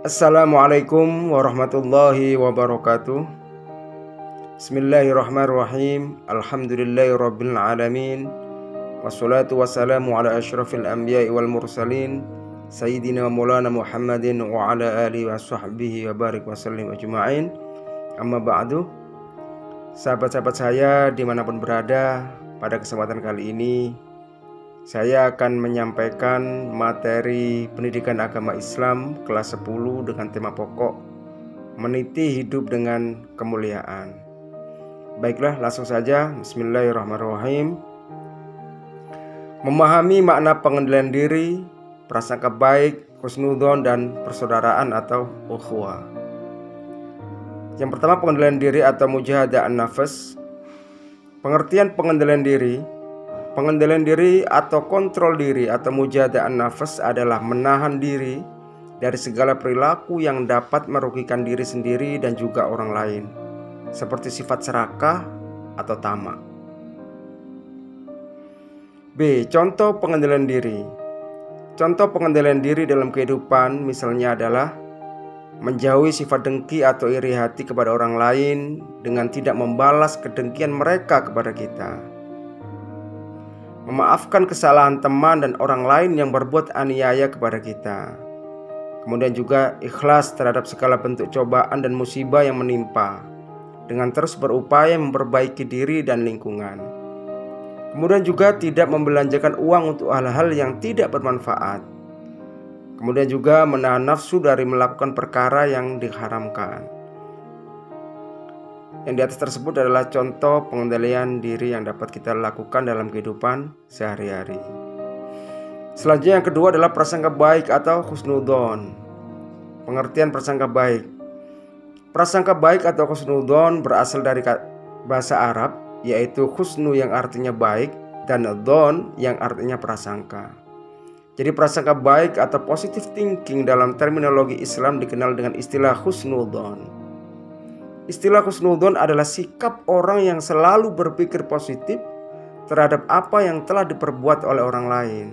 Assalamualaikum warahmatullahi wabarakatuh. Bismillahirrahmanirrahim. Alhamdulillahirabbil alamin. Wassalatu wassalamu ala asyrafil anbiya'i wal mursalin Sayyidina Maulana Muhammadin wa ala alihi wa sahbihi wa barik wa sallim ajma'in. Amma ba'du. Sahabat-sahabat saya dimanapun berada, pada kesempatan kali ini saya akan menyampaikan materi pendidikan agama Islam kelas 10 dengan tema pokok meniti hidup dengan kemuliaan. Baiklah, langsung saja. Bismillahirrahmanirrahim. Memahami makna pengendalian diri, prasangka baik, husnudzon, dan persaudaraan atau ukhuwah. Yang pertama, pengendalian diri atau mujahadah an-nafs. Pengertian pengendalian diri. Pengendalian diri atau kontrol diri atau mujahadah an-nafs adalah menahan diri dari segala perilaku yang dapat merugikan diri sendiri dan juga orang lain, seperti sifat serakah atau tamak. B. Contoh pengendalian diri. Contoh pengendalian diri dalam kehidupan misalnya adalah menjauhi sifat dengki atau iri hati kepada orang lain dengan tidak membalas kedengkian mereka kepada kita. Memaafkan kesalahan teman dan orang lain yang berbuat aniaya kepada kita. Kemudian juga ikhlas terhadap segala bentuk cobaan dan musibah yang menimpa, dengan terus berupaya memperbaiki diri dan lingkungan. Kemudian juga tidak membelanjakan uang untuk hal-hal yang tidak bermanfaat. Kemudian juga menahan nafsu dari melakukan perkara yang diharamkan. Yang di atas tersebut adalah contoh pengendalian diri yang dapat kita lakukan dalam kehidupan sehari-hari. Selanjutnya yang kedua adalah prasangka baik atau husnudzon. Pengertian prasangka baik. Prasangka baik atau husnudzon berasal dari bahasa Arab, yaitu husnu yang artinya baik dan dzon yang artinya prasangka. Jadi prasangka baik atau positive thinking dalam terminologi Islam dikenal dengan istilah husnudzon. Istilah husnudzon adalah sikap orang yang selalu berpikir positif terhadap apa yang telah diperbuat oleh orang lain.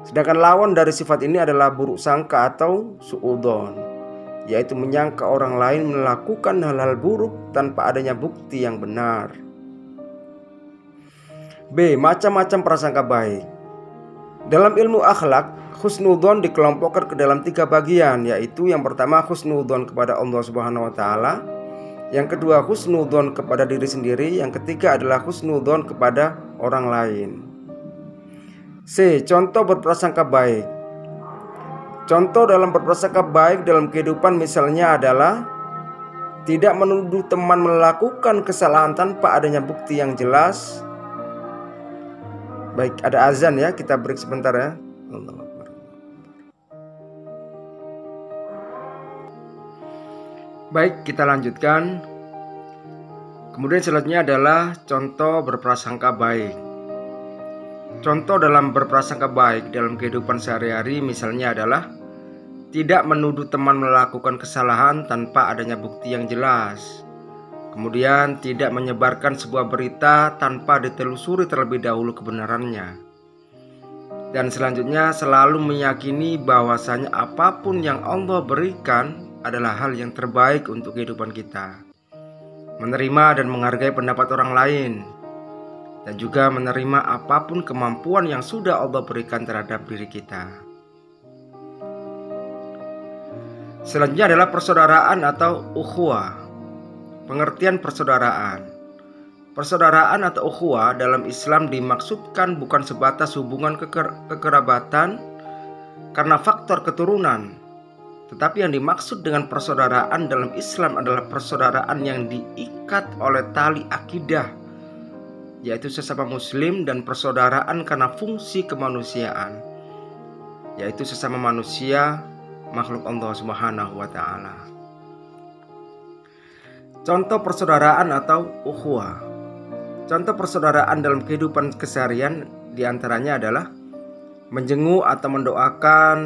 Sedangkan lawan dari sifat ini adalah buruk sangka atau suudzon, yaitu menyangka orang lain melakukan hal-hal buruk tanpa adanya bukti yang benar. B. Macam-macam prasangka baik. Dalam ilmu akhlak, husnudzon dikelompokkan ke dalam 3 bagian, yaitu yang pertama husnudzon kepada Allah Subhanahu wa taala, yang kedua husnudzon kepada diri sendiri, yang ketiga adalah husnudzon kepada orang lain. C. Contoh berprasangka baik. Contoh dalam berprasangka baik dalam kehidupan misalnya adalah tidak menuduh teman melakukan kesalahan tanpa adanya bukti yang jelas. Baik, ada azan ya, kita break sebentar ya. Baik, kita lanjutkan. Kemudian selanjutnya adalah contoh berprasangka baik. Contoh dalam berprasangka baik dalam kehidupan sehari-hari misalnya adalah tidak menuduh teman melakukan kesalahan tanpa adanya bukti yang jelas. Kemudian tidak menyebarkan sebuah berita tanpa ditelusuri terlebih dahulu kebenarannya. Dan selanjutnya selalu meyakini bahwasanya apapun yang Allah berikan adalah hal yang terbaik untuk kehidupan kita. Menerima dan menghargai pendapat orang lain, dan juga menerima apapun kemampuan yang sudah Allah berikan terhadap diri kita. Selanjutnya adalah persaudaraan atau ukhuwah. Pengertian persaudaraan. Persaudaraan atau ukhuwah dalam Islam dimaksudkan bukan sebatas hubungan kekerabatan karena faktor keturunan, tetapi yang dimaksud dengan persaudaraan dalam Islam adalah persaudaraan yang diikat oleh tali akidah, yaitu sesama muslim, dan persaudaraan karena fungsi kemanusiaan, yaitu sesama manusia, makhluk Allah Subhanahu wa taala. Contoh persaudaraan atau ukhuwah. Contoh persaudaraan dalam kehidupan keseharian diantaranya adalah menjenguk atau mendoakan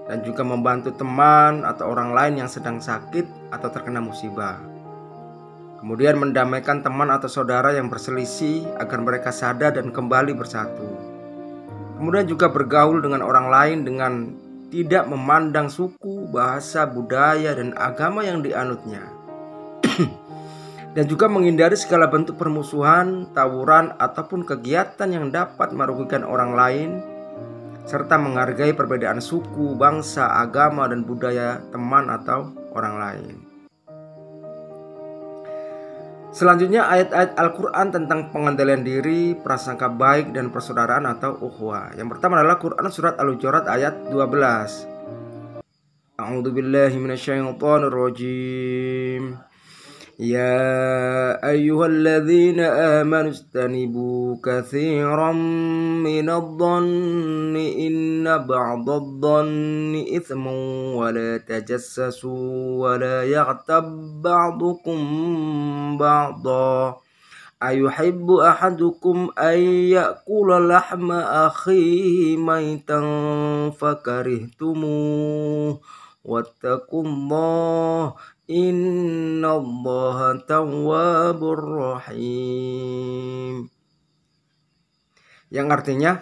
dan juga membantu teman atau orang lain yang sedang sakit atau terkena musibah. Kemudian mendamaikan teman atau saudara yang berselisih agar mereka sadar dan kembali bersatu. Kemudian juga bergaul dengan orang lain dengan tidak memandang suku, bahasa, budaya, dan agama yang dianutnya. Dan juga menghindari segala bentuk permusuhan, tawuran, ataupun kegiatan yang dapat merugikan orang lain, serta menghargai perbedaan suku, bangsa, agama, dan budaya teman atau orang lain. Selanjutnya ayat-ayat Al-Quran tentang pengendalian diri, prasangka baik, dan persaudaraan atau ukhuwah. Yang pertama adalah Quran surat Al-Hujurat ayat 12. A'udzubillahi minasyaitonirrajim. Ya ayyuhalladzina amanu istanibu katsiran minadh-dhanni inna ba'dadh-dhanni itsmun wa la tajassasu wa la yaghtab ba'dukum ba'dha ayuhibbu ahadukum ay ya'kula lahma akhihi maitan fakarihtumuh wattaqullaha innallaha tawwabur rahim. Yang artinya,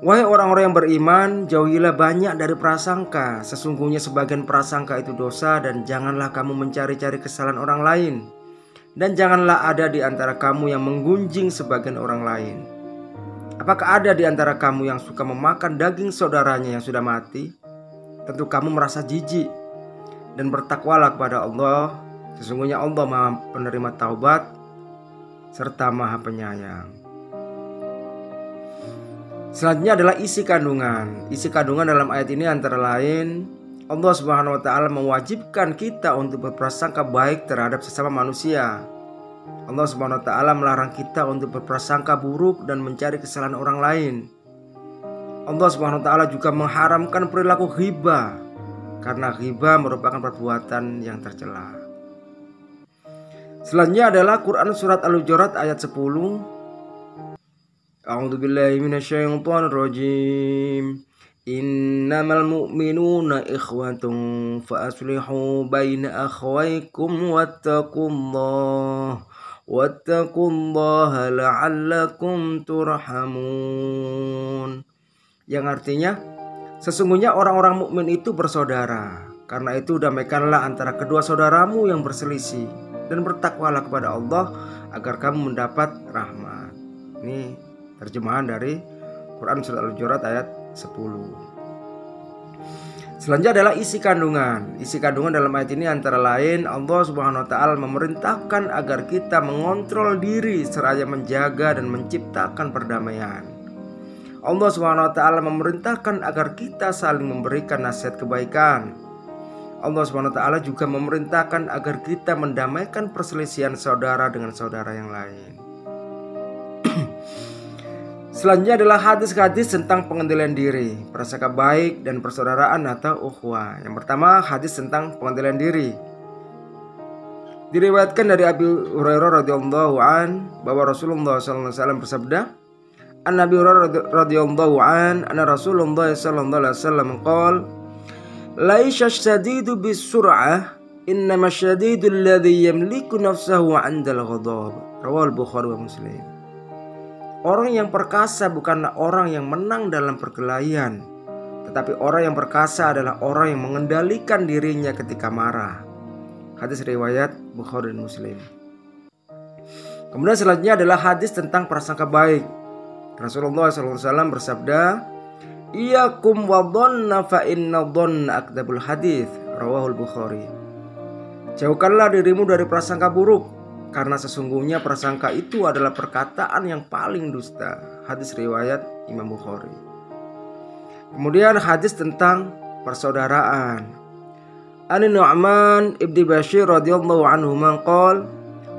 wahai orang-orang yang beriman, jauhilah banyak dari prasangka. Sesungguhnya sebagian prasangka itu dosa, dan janganlah kamu mencari-cari kesalahan orang lain. Dan janganlah ada di antara kamu yang menggunjing sebagian orang lain. Apakah ada di antara kamu yang suka memakan daging saudaranya yang sudah mati? Tentu kamu merasa jijik. Dan bertakwalah kepada Allah. Sesungguhnya Allah Maha Penerima Taubat serta Maha Penyayang. Selanjutnya adalah isi kandungan. Isi kandungan dalam ayat ini antara lain, Allah Subhanahu wa Ta'ala mewajibkan kita untuk berprasangka baik terhadap sesama manusia. Allah Subhanahu wa Ta'ala melarang kita untuk berprasangka buruk dan mencari kesalahan orang lain. Allah Subhanahu wa Ta'ala juga mengharamkan perilaku ghibah, karena ghibah merupakan perbuatan yang tercela. Selanjutnya adalah Quran surat Al-Hujurat ayat 10. A'udzubillahi minasyaitonirrajim. Innamal mu'minuna ikhwatun fa aslihu baina akhawaykum wattaqullaha la'allakum turhamun. Yang artinya, sesungguhnya orang-orang mukmin itu bersaudara. Karena itu damaikanlah antara kedua saudaramu yang berselisih, dan bertakwalah kepada Allah agar kamu mendapat rahmat. Ini terjemahan dari Quran surat Al-Hujurat ayat 10. Selanjutnya adalah isi kandungan. Isi kandungan dalam ayat ini antara lain, Allah Subhanahu wa Ta'ala memerintahkan agar kita mengontrol diri seraya menjaga dan menciptakan perdamaian. Allah Subhanahu wa Ta'ala memerintahkan agar kita saling memberikan nasihat kebaikan. Allah Subhanahu wa Ta'ala juga memerintahkan agar kita mendamaikan perselisihan saudara dengan saudara yang lain. Selanjutnya adalah hadis-hadis tentang pengendalian diri, prasangka baik, dan persaudaraan atau ukhuwah. Yang pertama, hadis tentang pengendalian diri. Diriwayatkan dari Abu Hurairah radhiyallahu an bahwa Rasulullah SAW bersabda, An-Nabi Hurairah radhiyallahu an anna Rasulullah sallallahu alaihi wasallam qala laisa syadidu bis-sur'ah innama syadidu alladhi yamliku nafsahu 'indal ghadab. Rawahul Bukhari wa Muslim. Orang yang perkasa bukanlah orang yang menang dalam perkelahian, tetapi orang yang perkasa adalah orang yang mengendalikan dirinya ketika marah. Hadis riwayat Bukhari dan Muslim. Kemudian selanjutnya adalah hadis tentang prasangka baik. Rasulullah SAW bersabda, Iyakum wa dhanna fa inna dhanna akdzabul hadits. Rawahul Bukhari. Jauhkanlah dirimu dari prasangka buruk, karena sesungguhnya prasangka itu adalah perkataan yang paling dusta. Hadis riwayat Imam Bukhari. Kemudian hadis tentang persaudaraan. An-Nu'man ibn Bashir radhiyallahu anhu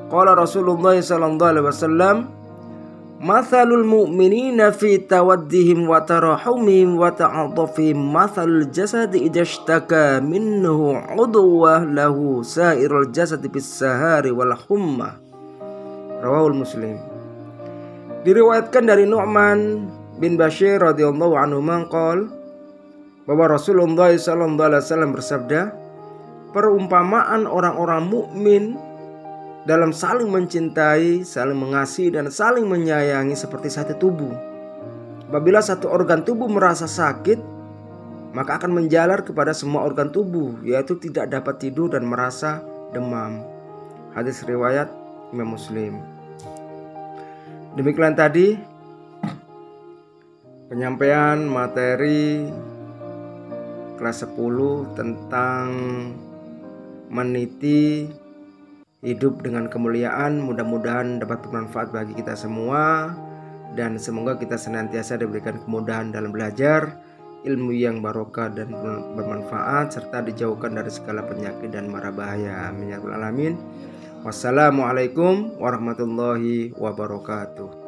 qala Rasulullah sallallahu alaihi wasallam mathalul mu'minina fi tawaddihim wa tarahumihim wa ta'atufihim mathalul jasadi idza ishtaka minhu 'udwah lahu sa'irul jasadi bis sahari wal humma. Rawahul Muslim. Diriwayatkan dari Nu'man bin Bashir radhiyallahu anhu bahwa Rasulullah sallallahu alaihi wasallam bersabda, perumpamaan orang-orang mukmin dalam saling mencintai, saling mengasihi, dan saling menyayangi seperti satu tubuh. Apabila satu organ tubuh merasa sakit, maka akan menjalar kepada semua organ tubuh, yaitu tidak dapat tidur dan merasa demam. Hadis riwayat Imam Muslim. Demikian tadi penyampaian materi kelas 10 tentang meniti hidup dengan kemuliaan. Mudah-mudahan dapat bermanfaat bagi kita semua, dan semoga kita senantiasa diberikan kemudahan dalam belajar, ilmu yang barokah dan bermanfaat, serta dijauhkan dari segala penyakit dan mara bahaya. Amin ya rabbal alamin. Wassalamualaikum warahmatullahi wabarakatuh.